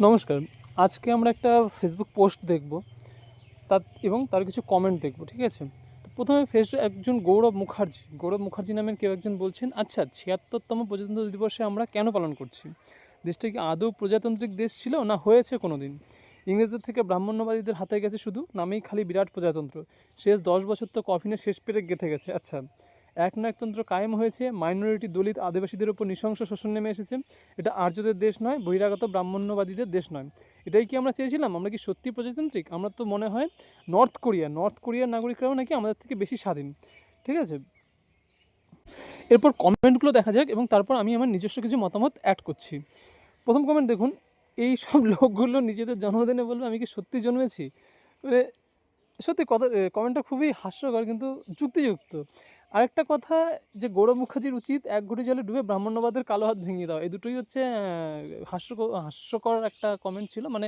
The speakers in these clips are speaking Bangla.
নমস্কার। আজকে আমরা একটা ফেসবুক পোস্ট দেখব এবং তার কিছু কমেন্ট দেখব, ঠিক আছে? তো প্রথমে একজন গৌরব মুখার্জি নামের কেউ একজন বলছেন, আচ্ছা ৭৬তম প্রজাতন্ত্র দিবসে আমরা কেন পালন করছি? দেশটা কি আদৌ প্রজাতান্ত্রিক দেশ ছিল, না হয়েছে কোনো দিন? ইংরেজদের থেকে ব্রাহ্মণ্যবাদীদের হাতে গেছে শুধু, নামেই খালি বিরাট প্রজাতন্ত্র। শেষ 10 বছর তো কফিনের শেষ পেরে গেঁথে গেছে। আচ্ছা, একনায়কতন্ত্র কায়েম হয়েছে, মাইনরিটি দলিত আদিবাসীদের উপর নৃশংস শোষণ নেমে এসেছে। এটা আর্যদের দেশ নয়, বহিরাগত ব্রাহ্মণ্যবাদীদের দেশ নয়। এটাই কি আমরা চেয়েছিলাম? আমরা কি সত্যি প্রজাতান্ত্রিক? আমরা তো মনে হয় নর্থ কোরিয়ার নাগরিকরাও নাকি আমাদের থেকে বেশি স্বাধীন, ঠিক আছে? এরপর কমেন্টগুলো দেখা যাক এবং তারপর আমি আমার নিজস্ব কিছু মতামত অ্যাড করছি। প্রথম কমেন্ট দেখুন, এই সব লোকগুলো নিজেদের জন্মদিনে বলবে আমি কি সত্যি জন্মেছি? মানে সত্যি কথা, কমেন্টটা খুবই হাস্যকর কিন্তু যুক্তিযুক্ত। আরেকটা কথা, যে গৌরব মুখার্জির উচিত এক ঘটি জলে ডুবে ব্রাহ্মণ্যবাদের কালো হাত ভেঙে দেওয়া। এই দুটোই হচ্ছে হাস্যকর একটা কমেন্ট ছিল। মানে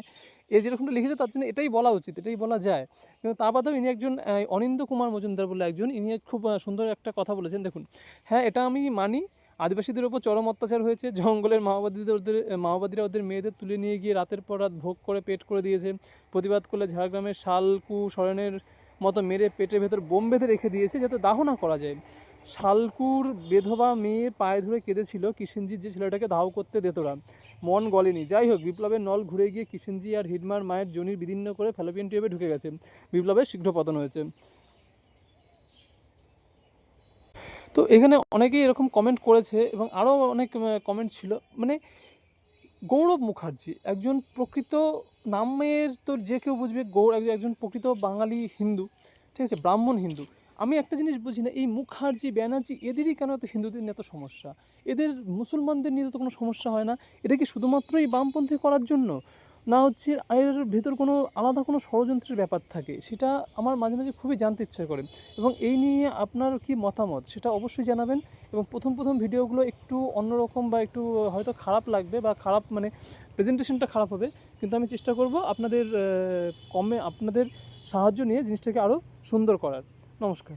এ যেরকমটা লিখেছে তার জন্য এটাই বলা উচিত, এটাই বলা যায়। কিন্তু তা বাদেও ইনি একজন অনিন্দ কুমার মজুমদার বলে একজন, ইনি খুব সুন্দর একটা কথা বলেছেন। দেখুন, হ্যাঁ এটা আমি মানি, আদিবাসীদের ওপর চরম অত্যাচার হয়েছে। জঙ্গলের মাওবাদীরা ওদের মেয়েদের তুলে নিয়ে গিয়ে রাতের পর রাত ভোগ করে পেট করে দিয়েছে। প্রতিবাদ করলে ঝাড়গ্রামের শালকু সরেনের মতো মেরে পেটের ভেতর বোম বেঁধে রেখে দিয়েছে যাতে দাহ না করা যায়। শালকুর বেধবা মেয়ে পায়ে ধরে কেঁদেছিল কিষেনজির যে ছেলেটাকে দাহ করতে দেতরা, মন গলেনি। যাই হোক, বিপ্লবের নল ঘুরে গিয়ে কিষেনজি আর হিডমার মায়ের জনির বিদীর্ণ করে ফ্যালোপিয়ান টিউবে ঢুকে গেছে। বিপ্লবের শীঘ্র পতন হয়েছে। তো এখানে অনেকেই এরকম কমেন্ট করেছে এবং আরও অনেক কমেন্ট ছিল। মানে গৌরব মুখার্জি একজন প্রকৃত নামের তো যে কেউ বুঝবে, একজন প্রকৃত বাঙালি হিন্দু, ঠিক আছে, ব্রাহ্মণ হিন্দু। আমি একটা জিনিস বুঝি না, এই মুখার্জি ব্যানার্জি এদেরই কেন এত হিন্দুদের নিয়ে এত সমস্যা? এদের মুসলমানদের নিয়ে তো কোনো সমস্যা হয় না। এটা কি শুধুমাত্রই বামপন্থী করার জন্য, না হচ্ছে এর ভেতর কোনো আলাদা কোনো ষড়যন্ত্রের ব্যাপার থাকে? সেটা আমার মাঝে মাঝে খুবই জানতে ইচ্ছে করে। এবং এই নিয়ে আপনার কি মতামত সেটা অবশ্যই জানাবেন। এবং প্রথম ভিডিওগুলো একটু অন্যরকম বা একটু হয়তো খারাপ লাগবে বা খারাপ, মানে প্রেজেন্টেশনটা খারাপ হবে, কিন্তু আমি চেষ্টা করব আপনাদের সাহায্য নিয়ে জিনিসটাকে আরও সুন্দর করার। নমস্কার।